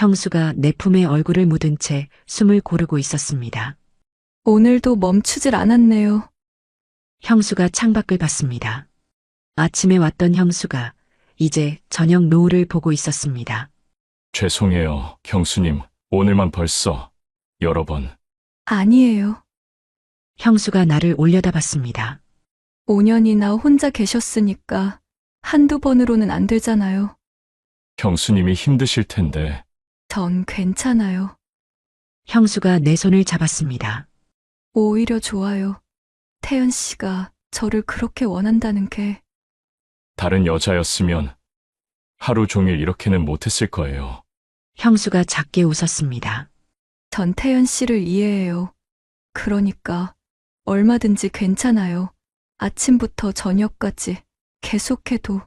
형수가 내 품에 얼굴을 묻은 채 숨을 고르고 있었습니다. 오늘도 멈추질 않았네요. 형수가 창밖을 봤습니다. 아침에 왔던 형수가 이제 저녁 노을을 보고 있었습니다. 죄송해요, 형수님. 오늘만 벌써 여러 번. 아니에요. 형수가 나를 올려다봤습니다. 5년이나 혼자 계셨으니까 한두 번으로는 안 되잖아요. 형수님이 힘드실 텐데. 전 괜찮아요. 형수가 내 손을 잡았습니다. 오히려 좋아요. 태연 씨가 저를 그렇게 원한다는 게. 다른 여자였으면 하루 종일 이렇게는 못했을 거예요. 형수가 작게 웃었습니다. 전 태연 씨를 이해해요. 그러니까 얼마든지 괜찮아요. 아침부터 저녁까지 계속해도.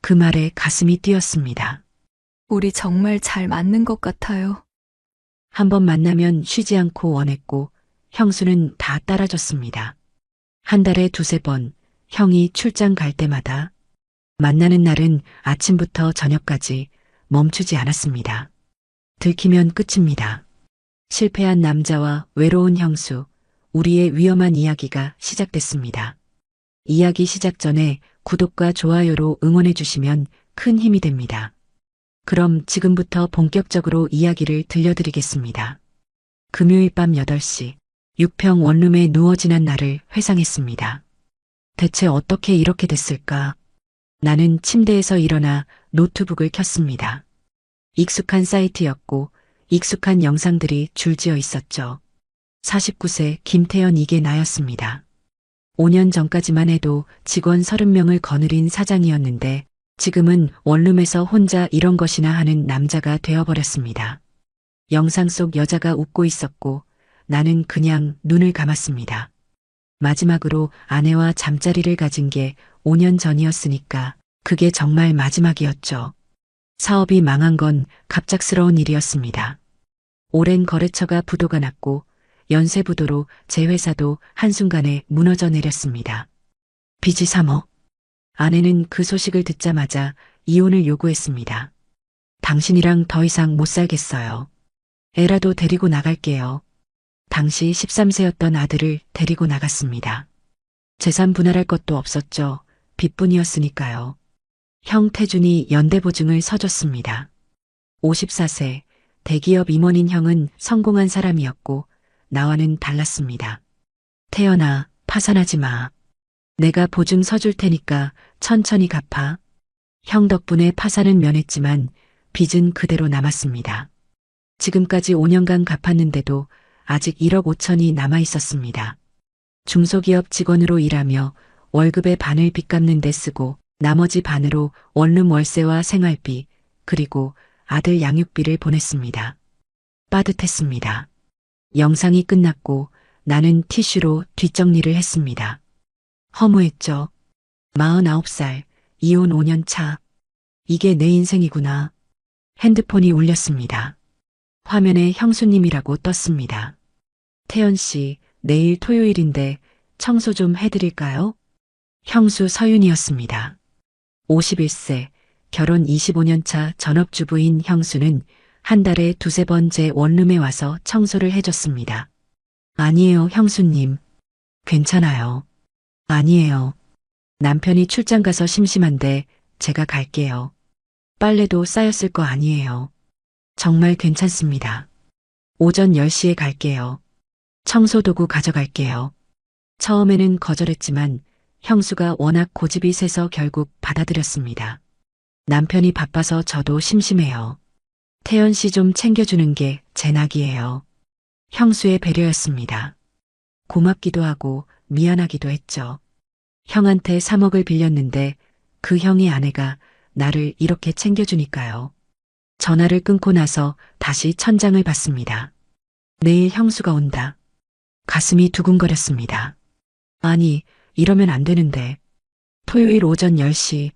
그 말에 가슴이 뛰었습니다. 우리 정말 잘 맞는 것 같아요. 한번 만나면 쉬지 않고 원했고 형수는 다 따라줬습니다. 한 달에 두세 번 형이 출장 갈 때마다 만나는 날은 아침부터 저녁까지 멈추지 않았습니다. 들키면 끝입니다. 실패한 남자와 외로운 형수, 우리의 위험한 이야기가 시작됐습니다. 이야기 시작 전에 구독과 좋아요로 응원해 주시면 큰 힘이 됩니다. 그럼 지금부터 본격적으로 이야기를 들려드리겠습니다. 금요일 밤 8시, 6평 원룸에 누워 지난 날을 회상했습니다. 대체 어떻게 이렇게 됐을까? 나는 침대에서 일어나 노트북을 켰습니다. 익숙한 사이트였고 익숙한 영상들이 줄지어 있었죠. 49세 김태연, 이게 나였습니다. 5년 전까지만 해도 직원 30명을 거느린 사장이었는데 지금은 원룸에서 혼자 이런 것이나 하는 남자가 되어버렸습니다. 영상 속 여자가 웃고 있었고 나는 그냥 눈을 감았습니다. 마지막으로 아내와 잠자리를 가진 게 5년 전이었으니까 그게 정말 마지막이었죠. 사업이 망한 건 갑작스러운 일이었습니다. 오랜 거래처가 부도가 났고 연쇄부도로 제 회사도 한순간에 무너져 내렸습니다. 빚이 3억. 아내는 그 소식을 듣자마자 이혼을 요구했습니다. 당신이랑 더 이상 못 살겠어요. 애라도 데리고 나갈게요. 당시 13세였던 아들을 데리고 나갔습니다. 재산 분할할 것도 없었죠. 빚뿐이었으니까요. 형 태준이 연대보증을 서줬습니다. 54세, 대기업 임원인 형은 성공한 사람이었고 나와는 달랐습니다. 태연아, 파산하지 마. 내가 보증 서줄 테니까 천천히 갚아. 형 덕분에 파산은 면했지만 빚은 그대로 남았습니다. 지금까지 5년간 갚았는데도 아직 1억 5천이 남아 있었습니다. 중소기업 직원으로 일하며 월급의 반을 빚 갚는 데 쓰고 나머지 반으로 원룸 월세와 생활비, 그리고 아들 양육비를 보냈습니다. 빠듯했습니다. 영상이 끝났고 나는 티슈로 뒷정리를 했습니다. 허무했죠. 49살, 이혼 5년 차. 이게 내 인생이구나. 핸드폰이 울렸습니다. 화면에 형수님이라고 떴습니다. 태연 씨, 내일 토요일인데 청소 좀 해드릴까요? 형수 서윤이었습니다. 51세, 결혼 25년 차 전업주부인 형수는 한 달에 두세 번 제 원룸에 와서 청소를 해줬습니다. 아니에요, 형수님. 괜찮아요. 아니에요. 남편이 출장 가서 심심한데 제가 갈게요. 빨래도 쌓였을 거 아니에요. 정말 괜찮습니다. 오전 10시에 갈게요. 청소도구 가져갈게요. 처음에는 거절했지만 형수가 워낙 고집이 세서 결국 받아들였습니다. 남편이 바빠서 저도 심심해요. 태연 씨 좀 챙겨주는 게 제 낙이에요. 형수의 배려였습니다. 고맙기도 하고 미안하기도 했죠. 형한테 3억을 빌렸는데 그 형의 아내가 나를 이렇게 챙겨주니까요. 전화를 끊고 나서 다시 천장을 봤습니다. 내일 형수가 온다. 가슴이 두근거렸습니다. 아니, 이러면 안 되는데. 토요일 오전 10시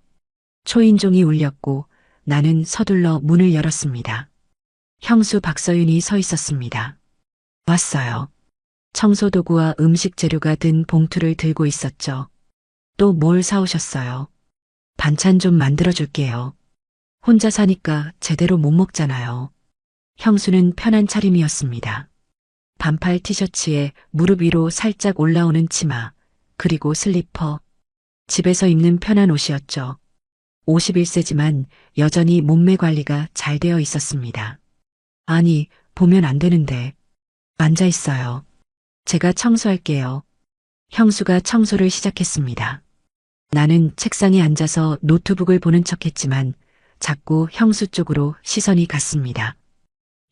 초인종이 울렸고 나는 서둘러 문을 열었습니다. 형수 박서윤이 서 있었습니다. 왔어요. 청소도구와 음식 재료가 든 봉투를 들고 있었죠. 또 뭘 사오셨어요? 반찬 좀 만들어줄게요. 혼자 사니까 제대로 못 먹잖아요. 형수는 편한 차림이었습니다. 반팔 티셔츠에 무릎 위로 살짝 올라오는 치마, 그리고 슬리퍼. 집에서 입는 편한 옷이었죠. 51세지만 여전히 몸매 관리가 잘 되어 있었습니다. 아니, 보면 안 되는데. 앉아 있어요. 제가 청소할게요. 형수가 청소를 시작했습니다. 나는 책상에 앉아서 노트북을 보는 척했지만 자꾸 형수 쪽으로 시선이 갔습니다.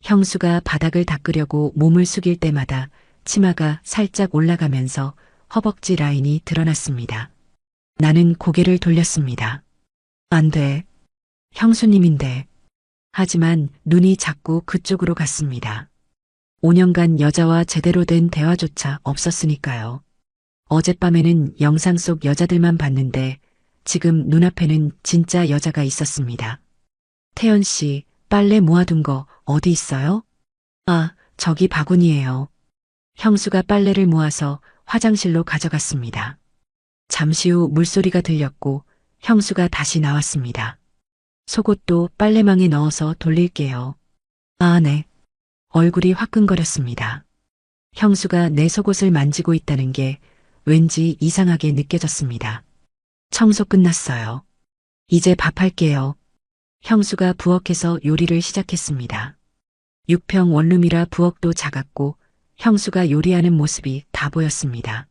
형수가 바닥을 닦으려고 몸을 숙일 때마다 치마가 살짝 올라가면서 허벅지 라인이 드러났습니다. 나는 고개를 돌렸습니다. 안 돼. 형수님인데. 하지만 눈이 자꾸 그쪽으로 갔습니다. 5년간 여자와 제대로 된 대화조차 없었으니까요. 어젯밤에는 영상 속 여자들만 봤는데 지금 눈앞에는 진짜 여자가 있었습니다. 태연 씨, 빨래 모아둔 거 어디 있어요? 아, 저기 바구니예요. 형수가 빨래를 모아서 화장실로 가져갔습니다. 잠시 후 물소리가 들렸고 형수가 다시 나왔습니다. 속옷도 빨래망에 넣어서 돌릴게요. 아, 네. 얼굴이 화끈거렸습니다. 형수가 내 속옷을 만지고 있다는 게 왠지 이상하게 느껴졌습니다. 청소 끝났어요. 이제 밥할게요. 형수가 부엌에서 요리를 시작했습니다. 6평 원룸이라 부엌도 작았고 형수가 요리하는 모습이 다 보였습니다.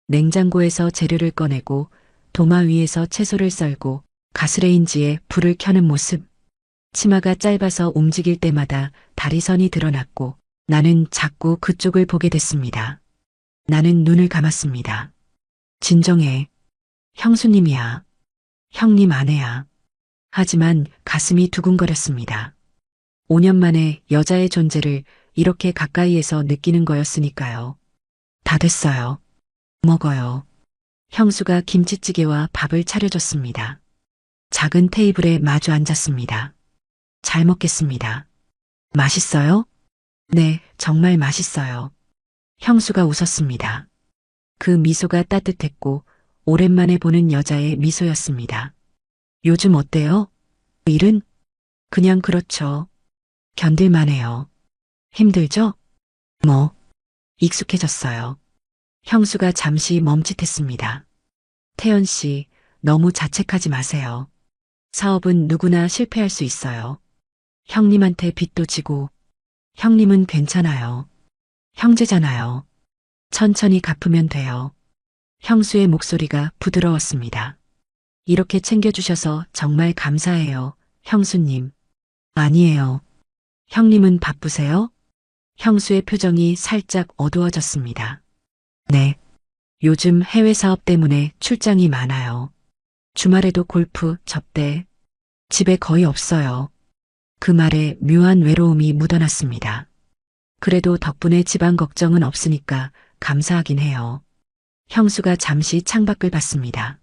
냉장고에서 재료를 꺼내고 도마 위에서 채소를 썰고 가스레인지에 불을 켜는 모습. 치마가 짧아서 움직일 때마다 다리선이 드러났고 나는 자꾸 그쪽을 보게 됐습니다. 나는 눈을 감았습니다. 진정해. 형수님이야. 형님 아내야. 하지만 가슴이 두근거렸습니다. 5년 만에 여자의 존재를 이렇게 가까이에서 느끼는 거였으니까요. 다 됐어요. 먹어요. 형수가 김치찌개와 밥을 차려줬습니다. 작은 테이블에 마주 앉았습니다. 잘 먹겠습니다. 맛있어요? 네, 정말 맛있어요. 형수가 웃었습니다. 그 미소가 따뜻했고 오랜만에 보는 여자의 미소였습니다. 요즘 어때요? 일은? 그냥 그렇죠. 견딜만해요. 힘들죠? 뭐, 익숙해졌어요. 형수가 잠시 멈칫했습니다. 태연 씨, 너무 자책하지 마세요. 사업은 누구나 실패할 수 있어요. 형님한테 빚도 지고, 형님은 괜찮아요. 형제잖아요. 천천히 갚으면 돼요. 형수의 목소리가 부드러웠습니다. 이렇게 챙겨주셔서 정말 감사해요, 형수님. 아니에요. 형님은 바쁘세요? 형수의 표정이 살짝 어두워졌습니다. 네. 요즘 해외 사업 때문에 출장이 많아요. 주말에도 골프, 접대. 집에 거의 없어요. 그 말에 묘한 외로움이 묻어났습니다. 그래도 덕분에 집안 걱정은 없으니까 감사하긴 해요. 형수가 잠시 창밖을 봤습니다.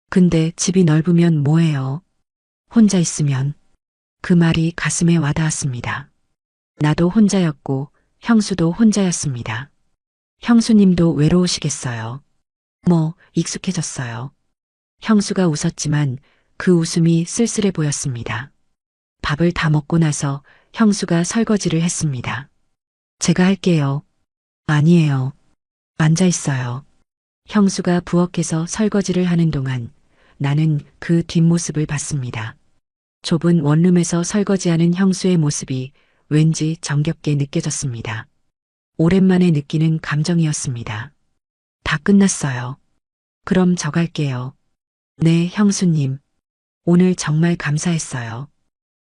근데 집이 넓으면 뭐해요? 혼자 있으면. 그 말이 가슴에 와닿았습니다. 나도 혼자였고 형수도 혼자였습니다. 형수님도 외로우시겠어요. 뭐, 익숙해졌어요. 형수가 웃었지만 그 웃음이 쓸쓸해 보였습니다. 밥을 다 먹고 나서 형수가 설거지를 했습니다. 제가 할게요. 아니에요. 앉아 있어요. 형수가 부엌에서 설거지를 하는 동안 나는 그 뒷모습을 봤습니다. 좁은 원룸에서 설거지하는 형수의 모습이 왠지 정겹게 느껴졌습니다. 오랜만에 느끼는 감정이었습니다. 다 끝났어요. 그럼 저 갈게요. 네, 형수님. 오늘 정말 감사했어요.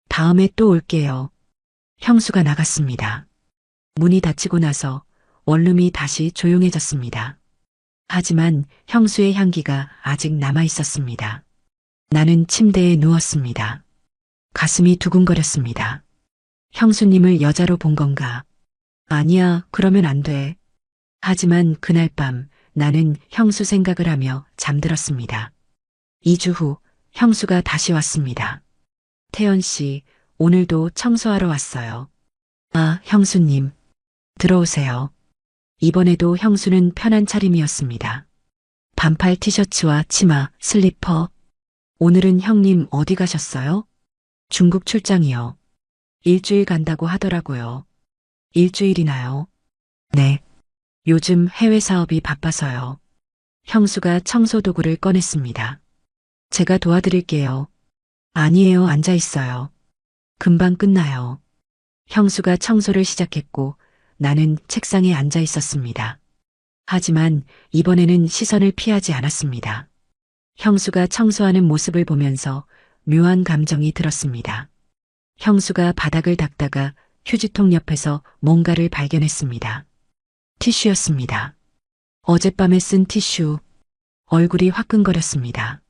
다음에 또 올게요. 형수가 나갔습니다. 문이 닫히고 나서 원룸이 다시 조용해졌습니다. 하지만 형수의 향기가 아직 남아 있었습니다. 나는 침대에 누웠습니다. 가슴이 두근거렸습니다. 형수님을 여자로 본 건가? 아니야, 그러면 안 돼. 하지만 그날 밤 나는 형수 생각을 하며 잠들었습니다. 2주 후 형수가 다시 왔습니다. 태연 씨, 오늘도 청소하러 왔어요. 아, 형수님. 들어오세요. 이번에도 형수는 편한 차림이었습니다. 반팔 티셔츠와 치마, 슬리퍼. 오늘은 형님 어디 가셨어요? 중국 출장이요. 일주일 간다고 하더라고요. 일주일이나요? 네. 요즘 해외 사업이 바빠서요. 형수가 청소 도구를 꺼냈습니다. 제가 도와드릴게요. 아니에요, 앉아 있어요. 금방 끝나요. 형수가 청소를 시작했고 나는 책상에 앉아 있었습니다. 하지만 이번에는 시선을 피하지 않았습니다. 형수가 청소하는 모습을 보면서 묘한 감정이 들었습니다. 형수가 바닥을 닦다가 휴지통 옆에서 뭔가를 발견했습니다. 티슈였습니다. 어젯밤에 쓴 티슈. 얼굴이 화끈거렸습니다.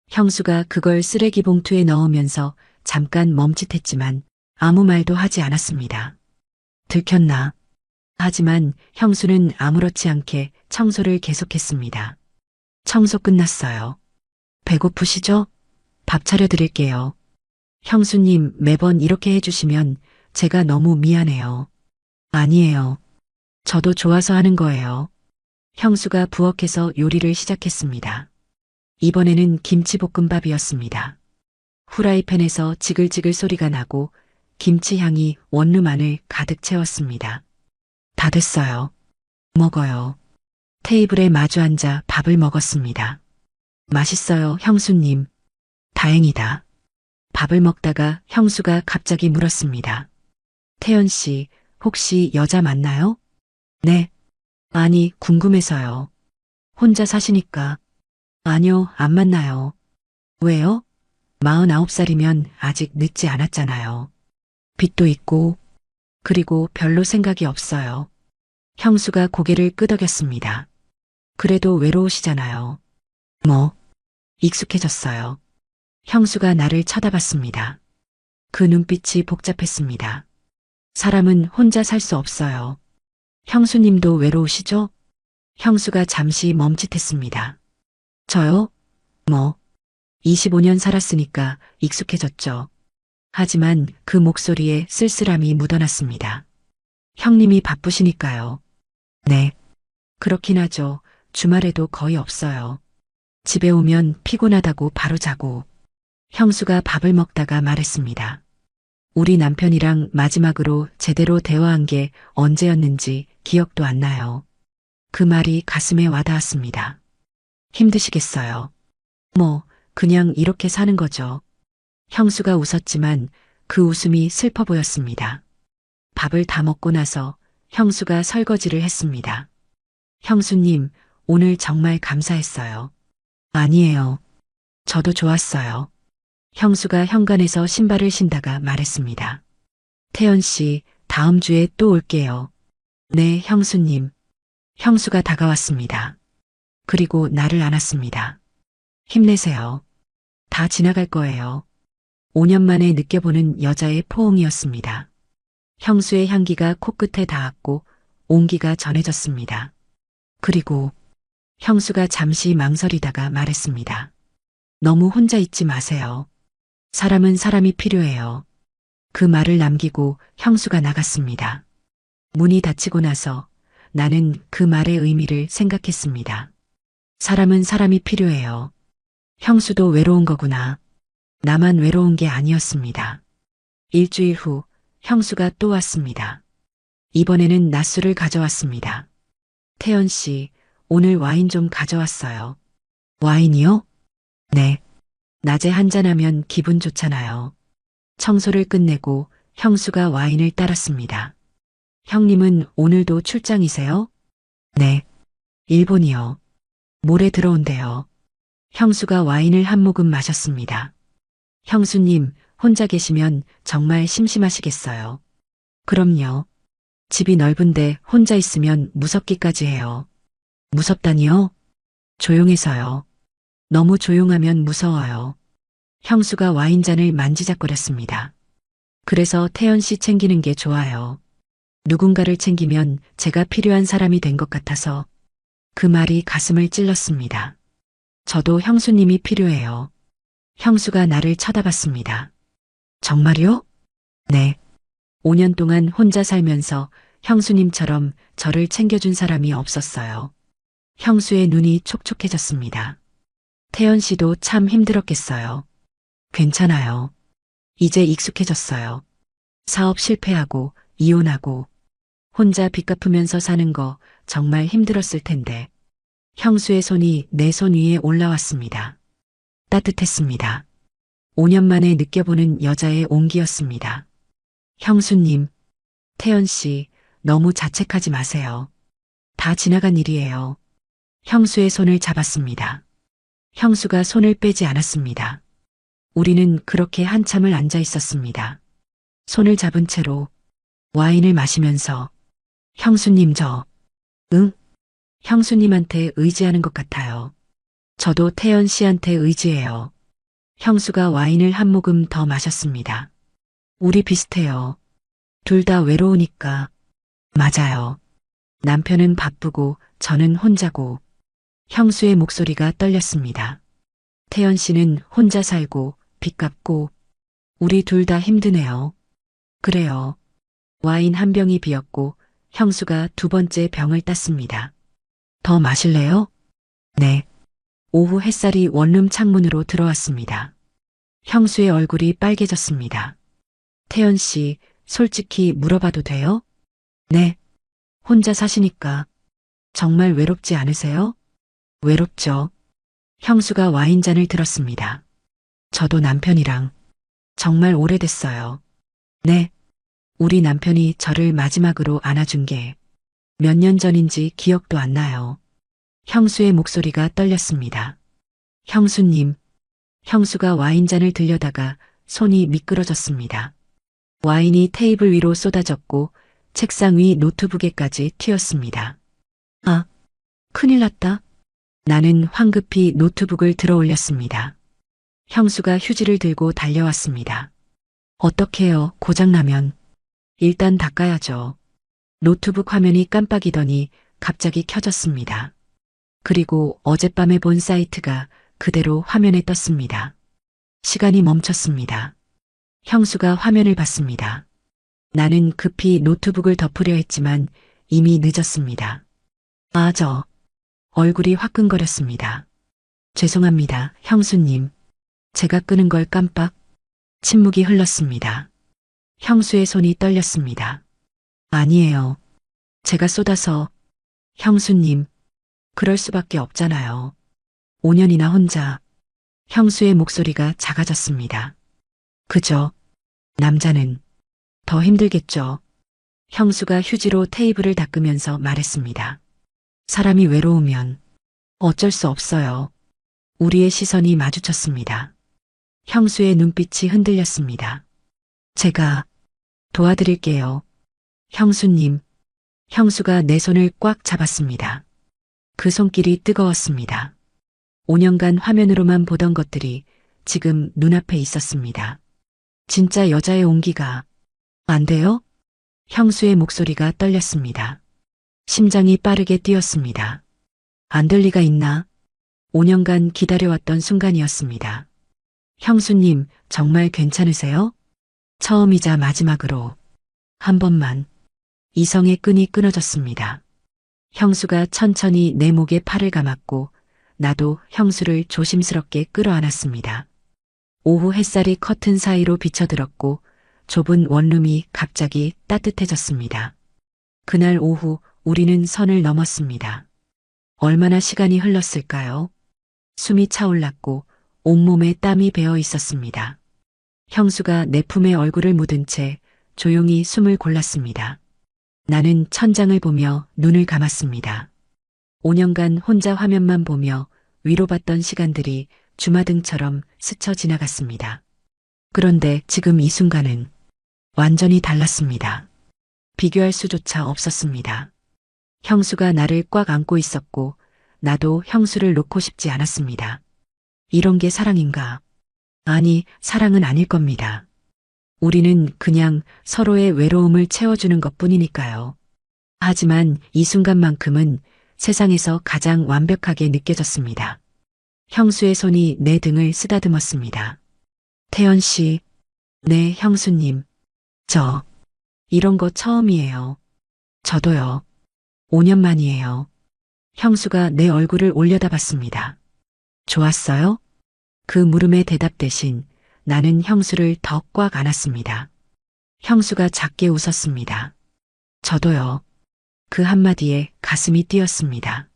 형수가 그걸 쓰레기 봉투에 넣으면서 잠깐 멈칫했지만 아무 말도 하지 않았습니다. 들켰나? 하지만 형수는 아무렇지 않게 청소를 계속했습니다. 청소 끝났어요. 배고프시죠? 밥 차려드릴게요. 형수님, 매번 이렇게 해주시면 제가 너무 미안해요. 아니에요. 저도 좋아서 하는 거예요. 형수가 부엌에서 요리를 시작했습니다. 이번에는 김치볶음밥이었습니다. 후라이팬에서 지글지글 소리가 나고 김치 향이 원룸 안을 가득 채웠습니다. 다 됐어요. 먹어요. 테이블에 마주 앉아 밥을 먹었습니다. 맛있어요, 형수님. 다행이다. 밥을 먹다가 형수가 갑자기 물었습니다. 태연 씨, 혹시 여자 맞나요? 네. 아니, 궁금해서요. 혼자 사시니까. 아니요, 안 만나요. 왜요? 49살이면 아직 늦지 않았잖아요. 빚도 있고, 그리고 별로 생각이 없어요. 형수가 고개를 끄덕였습니다. 그래도 외로우시잖아요. 뭐, 익숙해졌어요. 형수가 나를 쳐다봤습니다. 그 눈빛이 복잡했습니다. 사람은 혼자 살 수 없어요. 형수님도 외로우시죠? 형수가 잠시 멈칫했습니다. 저요? 뭐, 25년 살았으니까 익숙해졌죠. 하지만 그 목소리에 쓸쓸함이 묻어났습니다. 형님이 바쁘시니까요. 네. 그렇긴 하죠. 주말에도 거의 없어요. 집에 오면 피곤하다고 바로 자고. 형수가 밥을 먹다가 말했습니다. 우리 남편이랑 마지막으로 제대로 대화한 게 언제였는지 기억도 안 나요. 그 말이 가슴에 와닿았습니다. 힘드시겠어요. 뭐, 그냥 이렇게 사는 거죠. 형수가 웃었지만 그 웃음이 슬퍼 보였습니다. 밥을 다 먹고 나서 형수가 설거지를 했습니다. 형수님, 오늘 정말 감사했어요. 아니에요. 저도 좋았어요. 형수가 현관에서 신발을 신다가 말했습니다. 태연 씨, 다음 주에 또 올게요. 네, 형수님. 형수가 다가왔습니다. 그리고 나를 안았습니다. 힘내세요. 다 지나갈 거예요. 5년 만에 느껴보는 여자의 포옹이었습니다. 형수의 향기가 코끝에 닿았고 온기가 전해졌습니다. 그리고 형수가 잠시 망설이다가 말했습니다. 너무 혼자 있지 마세요. 사람은 사람이 필요해요. 그 말을 남기고 형수가 나갔습니다. 문이 닫히고 나서 나는 그 말의 의미를 생각했습니다. 사람은 사람이 필요해요. 형수도 외로운 거구나. 나만 외로운 게 아니었습니다. 일주일 후 형수가 또 왔습니다. 이번에는 낮술을 가져왔습니다. 태연 씨, 오늘 와인 좀 가져왔어요. 와인이요? 네. 낮에 한잔하면 기분 좋잖아요. 청소를 끝내고 형수가 와인을 따랐습니다. 형님은 오늘도 출장이세요? 네. 일본이요. 모레 들어온대요. 형수가 와인을 한 모금 마셨습니다. 형수님, 혼자 계시면 정말 심심하시겠어요. 그럼요. 집이 넓은데 혼자 있으면 무섭기까지 해요. 무섭다니요? 조용해서요. 너무 조용하면 무서워요. 형수가 와인잔을 만지작거렸습니다. 그래서 태연 씨 챙기는 게 좋아요. 누군가를 챙기면 제가 필요한 사람이 된 것 같아서 그 말이 가슴을 찔렀습니다. 저도 형수님이 필요해요. 형수가 나를 쳐다봤습니다. 정말요? 네. 5년 동안 혼자 살면서 형수님처럼 저를 챙겨준 사람이 없었어요. 형수의 눈이 촉촉해졌습니다. 태연 씨도 참 힘들었겠어요. 괜찮아요. 이제 익숙해졌어요. 사업 실패하고 이혼하고 혼자 빚 갚으면서 사는 거 정말 힘들었을 텐데 형수의 손이 내 손 위에 올라왔습니다. 따뜻했습니다. 5년 만에 느껴보는 여자의 온기였습니다. 형수님, 태연 씨, 너무 자책하지 마세요. 다 지나간 일이에요. 형수의 손을 잡았습니다. 형수가 손을 빼지 않았습니다. 우리는 그렇게 한참을 앉아 있었습니다. 손을 잡은 채로 와인을 마시면서 형수님 응? 형수님한테 의지하는 것 같아요. 저도 태연 씨한테 의지해요. 형수가 와인을 한 모금 더 마셨습니다. 우리 비슷해요. 둘 다 외로우니까. 맞아요. 남편은 바쁘고 저는 혼자고. 형수의 목소리가 떨렸습니다. 태연 씨는 혼자 살고 빚 갚고 우리 둘 다 힘드네요. 그래요. 와인 한 병이 비었고 형수가 두 번째 병을 땄습니다. 더 마실래요? 네. 오후 햇살이 원룸 창문으로 들어왔습니다. 형수의 얼굴이 빨개졌습니다. 태연 씨, 솔직히 물어봐도 돼요? 네. 혼자 사시니까 정말 외롭지 않으세요? 외롭죠. 형수가 와인잔을 들었습니다. 저도 남편이랑 정말 오래됐어요. 네. 우리 남편이 저를 마지막으로 안아준 게 몇 년 전인지 기억도 안 나요. 형수의 목소리가 떨렸습니다. 형수님. 형수가 와인잔을 들려다가 손이 미끄러졌습니다. 와인이 테이블 위로 쏟아졌고 책상 위 노트북에까지 튀었습니다. 아, 큰일 났다. 나는 황급히 노트북을 들어 올렸습니다. 형수가 휴지를 들고 달려왔습니다. 어떡해요, 고장나면. 일단 닦아야죠. 노트북 화면이 깜빡이더니 갑자기 켜졌습니다. 그리고 어젯밤에 본 사이트가 그대로 화면에 떴습니다. 시간이 멈췄습니다. 형수가 화면을 봤습니다. 나는 급히 노트북을 덮으려 했지만 이미 늦었습니다. 얼굴이 화끈거렸습니다. 죄송합니다, 형수님. 제가 끄는 걸 깜빡. 침묵이 흘렀습니다. 형수의 손이 떨렸습니다. 아니에요. 제가 쏟아서. 형수님, 그럴 수밖에 없잖아요. 5년이나 혼자. 형수의 목소리가 작아졌습니다. 그죠? 남자는 더 힘들겠죠. 형수가 휴지로 테이블을 닦으면서 말했습니다. 사람이 외로우면 어쩔 수 없어요. 우리의 시선이 마주쳤습니다. 형수의 눈빛이 흔들렸습니다. 제가 도와드릴게요. 형수님. 형수가 내 손을 꽉 잡았습니다. 그 손길이 뜨거웠습니다. 5년간 화면으로만 보던 것들이 지금 눈앞에 있었습니다. 진짜 여자의 온기가. 안 돼요? 형수의 목소리가 떨렸습니다. 심장이 빠르게 뛰었습니다. 안 될 리가 있나? 5년간 기다려왔던 순간이었습니다. 형수님, 정말 괜찮으세요? 처음이자 마지막으로. 한 번만. 이성의 끈이 끊어졌습니다. 형수가 천천히 내 목에 팔을 감았고 나도 형수를 조심스럽게 끌어안았습니다. 오후 햇살이 커튼 사이로 비쳐들었고 좁은 원룸이 갑자기 따뜻해졌습니다. 그날 오후 우리는 선을 넘었습니다. 얼마나 시간이 흘렀을까요? 숨이 차올랐고 온몸에 땀이 배어 있었습니다. 형수가 내 품에 얼굴을 묻은 채 조용히 숨을 골랐습니다. 나는 천장을 보며 눈을 감았습니다. 5년간 혼자 화면만 보며 위로받던 시간들이 주마등처럼 스쳐 지나갔습니다. 그런데 지금 이 순간은 완전히 달랐습니다. 비교할 수조차 없었습니다. 형수가 나를 꽉 안고 있었고 나도 형수를 놓고 싶지 않았습니다. 이런 게 사랑인가? 아니, 사랑은 아닐 겁니다. 우리는 그냥 서로의 외로움을 채워주는 것뿐이니까요. 하지만 이 순간만큼은 세상에서 가장 완벽하게 느껴졌습니다. 형수의 손이 내 등을 쓰다듬었습니다. 태연 씨, 네, 형수님. 이런 거 처음이에요. 저도요. 5년 만이에요. 형수가 내 얼굴을 올려다봤습니다. 좋았어요? 그 물음의 대답 대신 나는 형수를 더 꽉 안았습니다. 형수가 작게 웃었습니다. 저도요. 그 한마디에 가슴이 뛰었습니다.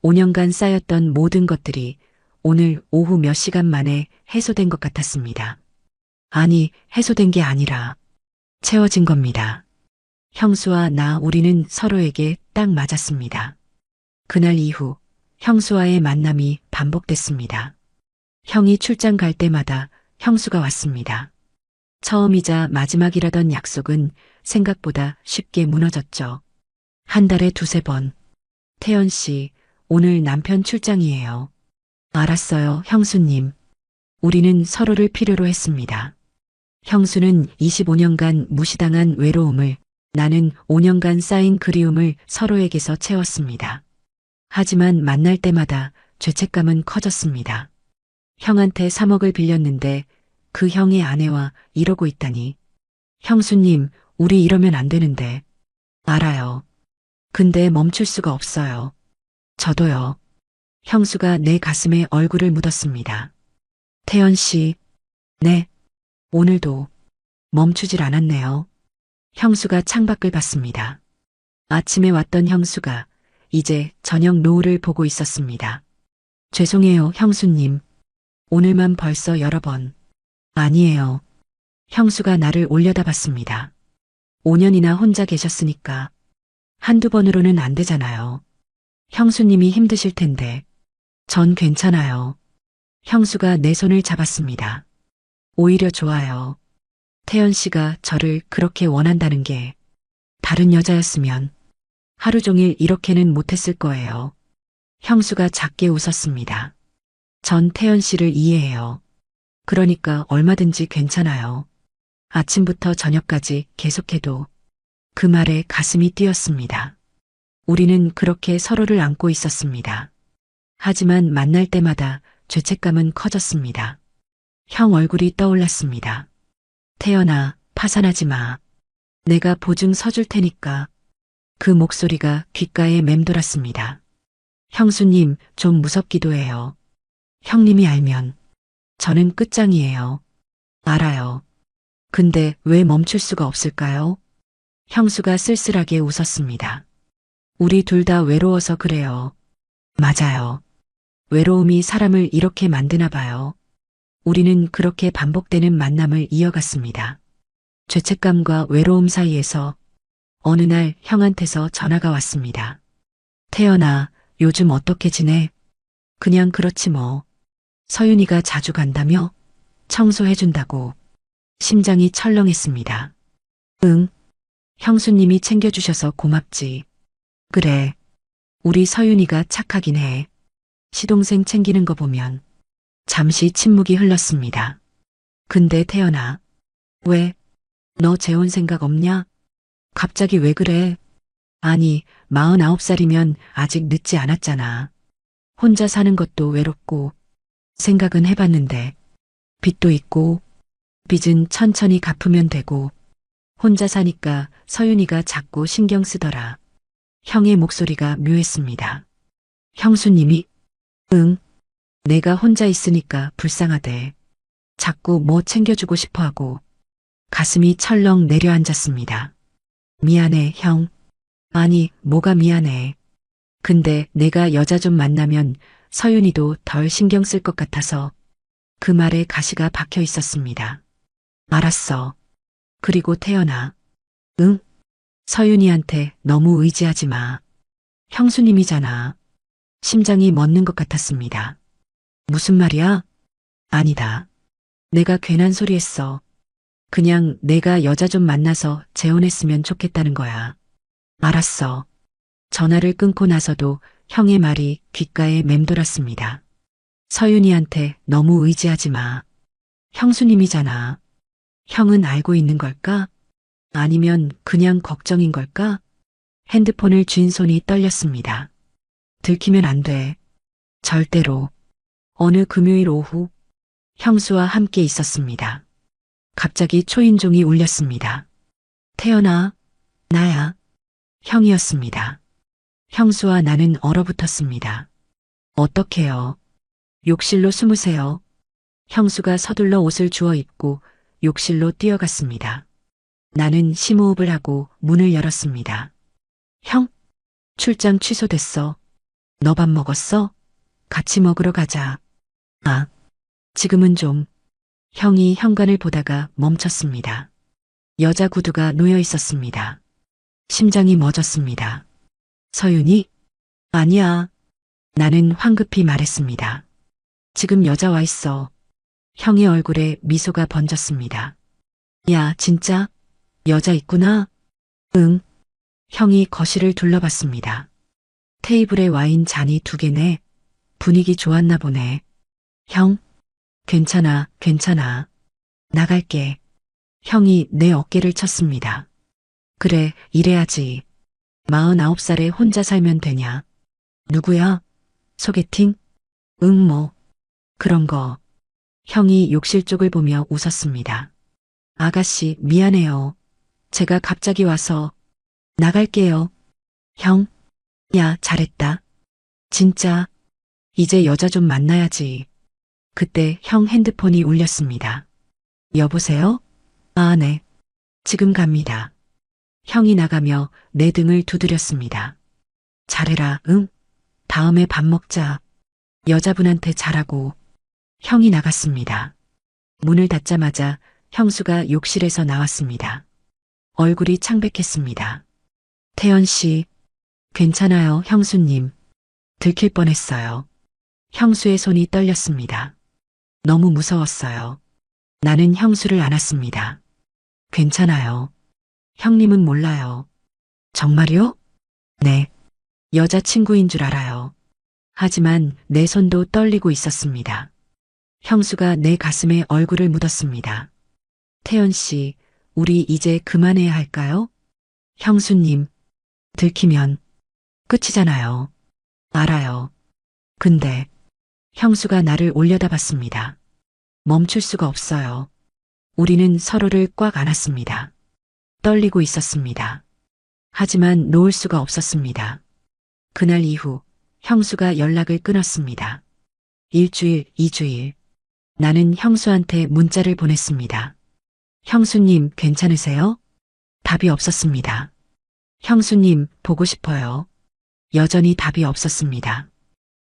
5년간 쌓였던 모든 것들이 오늘 오후 몇 시간 만에 해소된 것 같았습니다. 아니, 해소된 게 아니라 채워진 겁니다. 형수와 나 우리는 서로에게 딱 맞았습니다. 그날 이후 형수와의 만남이 반복됐습니다. 형이 출장 갈 때마다 형수가 왔습니다. 처음이자 마지막이라던 약속은 생각보다 쉽게 무너졌죠. 한 달에 두세 번. 태연 씨, 오늘 남편 출장이에요. 알았어요, 형수님. 우리는 서로를 필요로 했습니다. 형수는 25년간 무시당한 외로움을, 나는 5년간 쌓인 그리움을 서로에게서 채웠습니다. 하지만 만날 때마다 죄책감은 커졌습니다. 형한테 3억을 빌렸는데 그 형의 아내와 이러고 있다니. 형수님, 우리 이러면 안 되는데. 알아요. 근데 멈출 수가 없어요. 저도요. 형수가 내 가슴에 얼굴을 묻었습니다. 태연 씨, 네. 오늘도 멈추질 않았네요. 형수가 창밖을 봤습니다. 아침에 왔던 형수가 이제 저녁 노을을 보고 있었습니다. 죄송해요, 형수님. 오늘만 벌써 여러 번. 아니에요. 형수가 나를 올려다봤습니다. 5년이나 혼자 계셨으니까 한두 번으로는 안 되잖아요. 형수님이 힘드실 텐데. 전 괜찮아요. 형수가 내 손을 잡았습니다. 오히려 좋아요. 태연 씨가 저를 그렇게 원한다는 게 다른 여자였으면 하루 종일 이렇게는 못했을 거예요. 형수가 작게 웃었습니다. 전 태연 씨를 이해해요. 그러니까 얼마든지 괜찮아요. 아침부터 저녁까지 계속해도 그 말에 가슴이 뛰었습니다. 우리는 그렇게 서로를 안고 있었습니다. 하지만 만날 때마다 죄책감은 커졌습니다. 형 얼굴이 떠올랐습니다. 태연아, 파산하지 마. 내가 보증 서줄 테니까. 그 목소리가 귓가에 맴돌았습니다. 형수님, 좀 무섭기도 해요. 형님이 알면 저는 끝장이에요. 알아요. 근데 왜 멈출 수가 없을까요? 형수가 쓸쓸하게 웃었습니다. 우리 둘 다 외로워서 그래요. 맞아요. 외로움이 사람을 이렇게 만드나 봐요. 우리는 그렇게 반복되는 만남을 이어갔습니다. 죄책감과 외로움 사이에서 어느 날 형한테서 전화가 왔습니다. 태연아, 요즘 어떻게 지내? 그냥 그렇지 뭐. 서윤이가 자주 간다며? 청소해준다고. 심장이 철렁했습니다. 응. 형수님이 챙겨주셔서 고맙지. 그래. 우리 서윤이가 착하긴 해. 시동생 챙기는 거 보면. 잠시 침묵이 흘렀습니다. 근데 태연아. 왜? 너 재혼 생각 없냐? 갑자기 왜 그래? 아니, 49살이면 아직 늦지 않았잖아. 혼자 사는 것도 외롭고. 생각은 해봤는데. 빚도 있고. 빚은 천천히 갚으면 되고. 혼자 사니까 서윤이가 자꾸 신경 쓰더라. 형의 목소리가 묘했습니다. 형수님이? 응. 내가 혼자 있으니까 불쌍하대. 자꾸 뭐 챙겨주고 싶어 하고. 가슴이 철렁 내려앉았습니다. 미안해, 형. 아니, 뭐가 미안해. 근데 내가 여자 좀 만나면 서윤이도 덜 신경 쓸 것 같아서 그 말에 가시가 박혀 있었습니다. 알았어. 그리고 태연아. 응? 서윤이한테 너무 의지하지 마. 형수님이잖아. 심장이 멎는 것 같았습니다. 무슨 말이야? 아니다. 내가 괜한 소리 했어. 그냥 내가 여자 좀 만나서 재혼했으면 좋겠다는 거야. 알았어. 전화를 끊고 나서도 형의 말이 귓가에 맴돌았습니다. 서윤이한테 너무 의지하지 마. 형수님이잖아. 형은 알고 있는 걸까? 아니면 그냥 걱정인 걸까? 핸드폰을 쥔 손이 떨렸습니다. 들키면 안 돼. 절대로. 어느 금요일 오후 형수와 함께 있었습니다. 갑자기 초인종이 울렸습니다. 태연아, 나야. 형이었습니다. 형수와 나는 얼어붙었습니다. 어떡해요. 욕실로 숨으세요. 형수가 서둘러 옷을 주워 입고 욕실로 뛰어갔습니다. 나는 심호흡을 하고 문을 열었습니다. 형, 출장 취소됐어. 너 밥 먹었어? 같이 먹으러 가자. 아, 지금은 좀. 형이 현관을 보다가 멈췄습니다. 여자 구두가 놓여 있었습니다. 심장이 멎었습니다. 서윤이? 아니야. 나는 황급히 말했습니다. 지금 여자 와 있어. 형의 얼굴에 미소가 번졌습니다. 야, 진짜? 여자 있구나? 응. 형이 거실을 둘러봤습니다. 테이블에 와인 잔이 2개네. 분위기 좋았나 보네. 형? 괜찮아, 괜찮아. 나갈게. 형이 내 어깨를 쳤습니다. 그래, 이래야지. 49살에 혼자 살면 되냐? 누구야? 소개팅? 응, 뭐. 그런 거. 형이 욕실 쪽을 보며 웃었습니다. 아가씨, 미안해요. 제가 갑자기 와서 나갈게요. 형? 야, 잘했다. 진짜. 이제 여자 좀 만나야지. 그때 형 핸드폰이 울렸습니다. 여보세요? 아, 네. 지금 갑니다. 형이 나가며 내 등을 두드렸습니다. 잘해라, 응? 다음에 밥 먹자. 여자분한테 잘하고. 형이 나갔습니다. 문을 닫자마자 형수가 욕실에서 나왔습니다. 얼굴이 창백했습니다. 태연 씨, 괜찮아요, 형수님. 들킬 뻔했어요. 형수의 손이 떨렸습니다. 너무 무서웠어요. 나는 형수를 안았습니다. 괜찮아요. 형님은 몰라요. 정말요? 네. 여자친구인 줄 알아요. 하지만 내 손도 떨리고 있었습니다. 형수가 내 가슴에 얼굴을 묻었습니다. 태연 씨, 우리 이제 그만해야 할까요? 형수님, 들키면 끝이잖아요. 알아요. 근데 형수가 나를 올려다봤습니다. 멈출 수가 없어요. 우리는 서로를 꽉 안았습니다. 떨리고 있었습니다. 하지만 놓을 수가 없었습니다. 그날 이후 형수가 연락을 끊었습니다. 1주일, 2주일. 나는 형수한테 문자를 보냈습니다. 형수님, 괜찮으세요? 답이 없었습니다. 형수님, 보고 싶어요. 여전히 답이 없었습니다.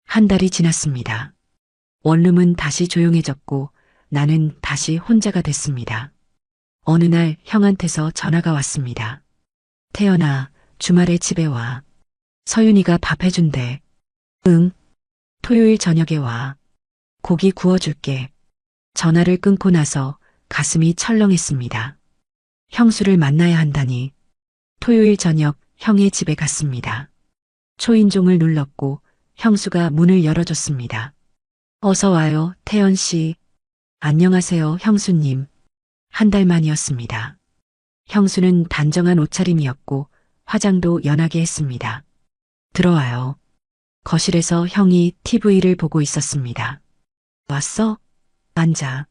한 달이 지났습니다. 원룸은 다시 조용해졌고 나는 다시 혼자가 됐습니다. 어느 날 형한테서 전화가 왔습니다. 태연아, 주말에 집에 와. 서윤이가 밥 해준대. 응. 토요일 저녁에 와. 고기 구워줄게. 전화를 끊고 나서 가슴이 철렁했습니다. 형수를 만나야 한다니. 토요일 저녁 형의 집에 갔습니다. 초인종을 눌렀고 형수가 문을 열어줬습니다. 어서 와요, 태연 씨. 안녕하세요, 형수님. 한 달 만이었습니다. 형수는 단정한 옷차림이었고 화장도 연하게 했습니다. 들어와요. 거실에서 형이 TV를 보고 있었습니다. 왔어? 앉아.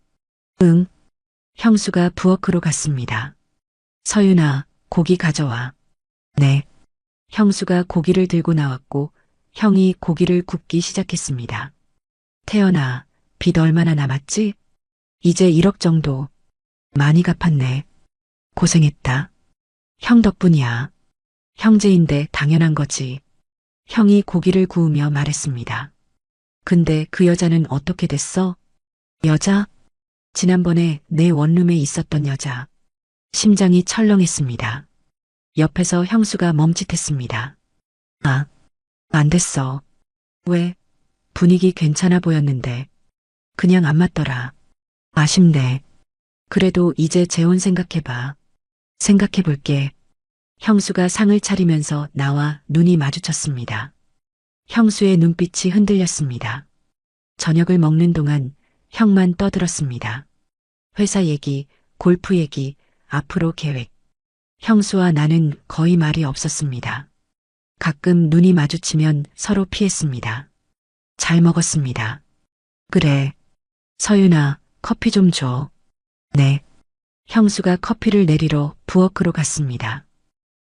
응. 형수가 부엌으로 갔습니다. 서윤아, 고기 가져와. 네. 형수가 고기를 들고 나왔고 형이 고기를 굽기 시작했습니다. 태연아, 빚 얼마나 남았지? 이제 1억 정도. 많이 갚았네. 고생했다. 형 덕분이야. 형제인데 당연한 거지. 형이 고기를 구우며 말했습니다. 근데 그 여자는 어떻게 됐어? 여자? 지난번에 내 원룸에 있었던 여자. 심장이 철렁했습니다. 옆에서 형수가 멈칫했습니다. 아, 안 됐어. 왜? 분위기 괜찮아 보였는데. 그냥 안 맞더라. 아쉽네. 그래도 이제 재혼 생각해봐. 생각해볼게. 형수가 상을 차리면서 나와 눈이 마주쳤습니다. 형수의 눈빛이 흔들렸습니다. 저녁을 먹는 동안 형만 떠들었습니다. 회사 얘기, 골프 얘기, 앞으로 계획. 형수와 나는 거의 말이 없었습니다. 가끔 눈이 마주치면 서로 피했습니다. 잘 먹었습니다. 그래. 서윤아, 커피 좀 줘. 네. 형수가 커피를 내리러 부엌으로 갔습니다.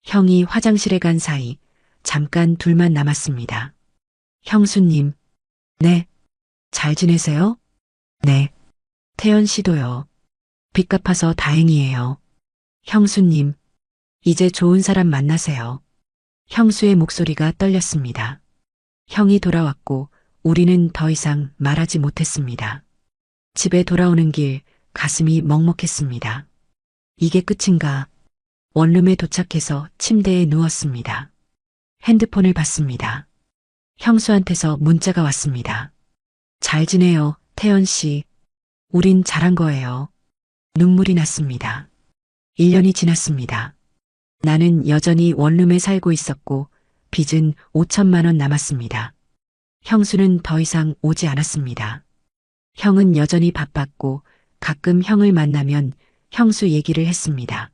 형이 화장실에 간 사이 잠깐 둘만 남았습니다. 형수님. 네. 잘 지내세요? 네. 태연 씨도요. 빚 갚아서 다행이에요. 형수님, 이제 좋은 사람 만나세요. 형수의 목소리가 떨렸습니다. 형이 돌아왔고 우리는 더 이상 말하지 못했습니다. 집에 돌아오는 길 가슴이 먹먹했습니다. 이게 끝인가? 원룸에 도착해서 침대에 누웠습니다. 핸드폰을 봤습니다. 형수한테서 문자가 왔습니다. 잘 지내요, 태연 씨. 우린 잘한 거예요. 눈물이 났습니다. 1년이 지났습니다. 나는 여전히 원룸에 살고 있었고 빚은 5천만 원 남았습니다. 형수는 더 이상 오지 않았습니다. 형은 여전히 바빴고 가끔 형을 만나면 형수 얘기를 했습니다.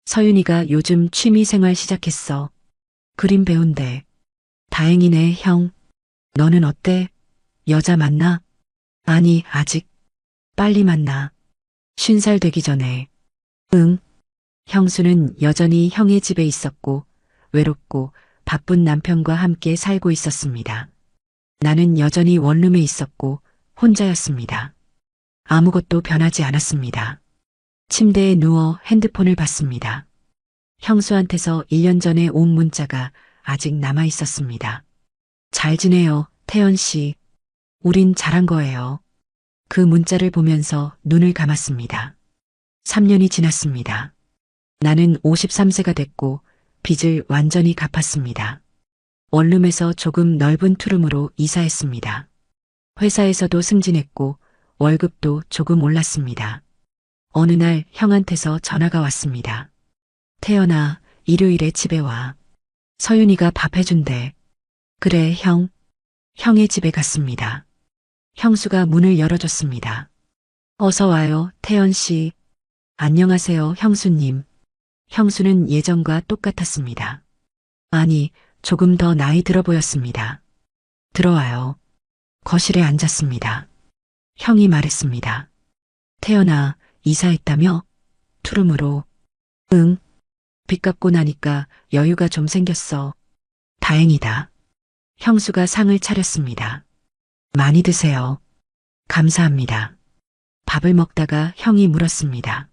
서윤이가 요즘 취미 생활 시작했어. 그림 배운대. 다행이네, 형. 너는 어때? 여자 만나? 아니, 아직. 빨리 만나. 50살 되기 전에. 응. 형수는 여전히 형의 집에 있었고 외롭고 바쁜 남편과 함께 살고 있었습니다. 나는 여전히 원룸에 있었고 혼자였습니다. 아무것도 변하지 않았습니다. 침대에 누워 핸드폰을 봤습니다. 형수한테서 1년 전에 온 문자가 아직 남아 있었습니다. 잘 지내요, 태연 씨. 우린 잘한 거예요. 그 문자를 보면서 눈을 감았습니다. 3년이 지났습니다. 나는 53세가 됐고 빚을 완전히 갚았습니다. 원룸에서 조금 넓은 투룸으로 이사했습니다. 회사에서도 승진했고 월급도 조금 올랐습니다. 어느 날 형한테서 전화가 왔습니다. 태연아, 일요일에 집에 와. 서윤이가 밥 해준대. 그래, 형. 형의 집에 갔습니다. 형수가 문을 열어줬습니다. 어서 와요, 태연 씨. 안녕하세요, 형수님. 형수는 예전과 똑같았습니다. 아니, 조금 더 나이 들어 보였습니다. 들어와요. 거실에 앉았습니다. 형이 말했습니다. 태연아, 이사했다며? 투룸으로. 응. 빚 갚고 나니까 여유가 좀 생겼어. 다행이다. 형수가 상을 차렸습니다. 많이 드세요. 감사합니다. 밥을 먹다가 형이 물었습니다.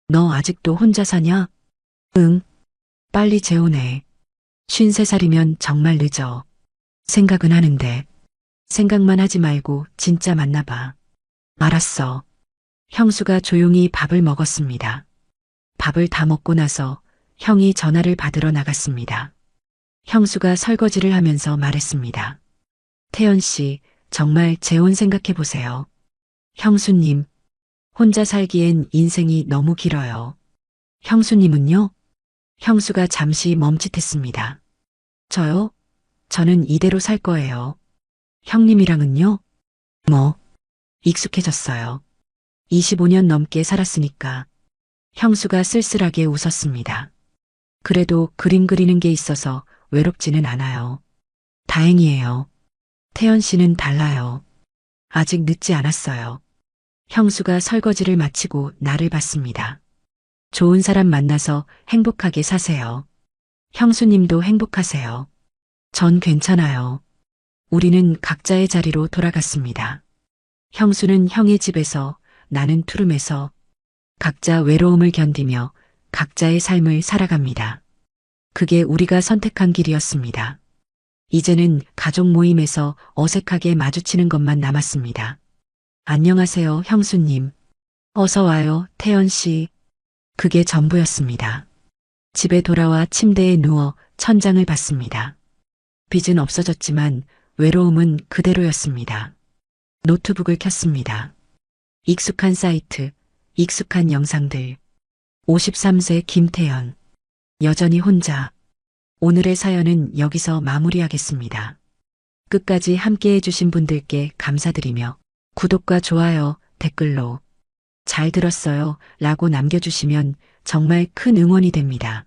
너 아직도 혼자 사냐? 응. 빨리 재혼해. 53살이면 정말 늦어. 생각은 하는데. 생각만 하지 말고 진짜 만나봐. 알았어. 형수가 조용히 밥을 먹었습니다. 밥을 다 먹고 나서 형이 전화를 받으러 나갔습니다. 형수가 설거지를 하면서 말했습니다. 태연 씨, 정말 재혼 생각해 보세요. 형수님, 혼자 살기엔 인생이 너무 길어요. 형수님은요? 형수가 잠시 멈칫했습니다. 저요? 저는 이대로 살 거예요. 형님이랑은요? 뭐, 익숙해졌어요. 25년 넘게 살았으니까. 형수가 쓸쓸하게 웃었습니다. 그래도 그림 그리는 게 있어서 외롭지는 않아요. 다행이에요. 태연 씨는 달라요. 아직 늦지 않았어요. 형수가 설거지를 마치고 나를 봤습니다. 좋은 사람 만나서 행복하게 사세요. 형수님도 행복하세요. 전 괜찮아요. 우리는 각자의 자리로 돌아갔습니다. 형수는 형의 집에서, 나는 투룸에서 각자 외로움을 견디며 각자의 삶을 살아갑니다. 그게 우리가 선택한 길이었습니다. 이제는 가족 모임에서 어색하게 마주치는 것만 남았습니다. 안녕하세요, 형수님. 어서 와요, 태연 씨. 그게 전부였습니다. 집에 돌아와 침대에 누워 천장을 봤습니다. 빚은 없어졌지만 외로움은 그대로였습니다. 노트북을 켰습니다. 익숙한 사이트, 익숙한 영상들. 53세 김태연. 여전히 혼자. 오늘의 사연은 여기서 마무리하겠습니다. 끝까지 함께 해주신 분들께 감사드리며 구독과 좋아요, 댓글로 잘 들었어요 라고 남겨주시면 정말 큰 응원이 됩니다.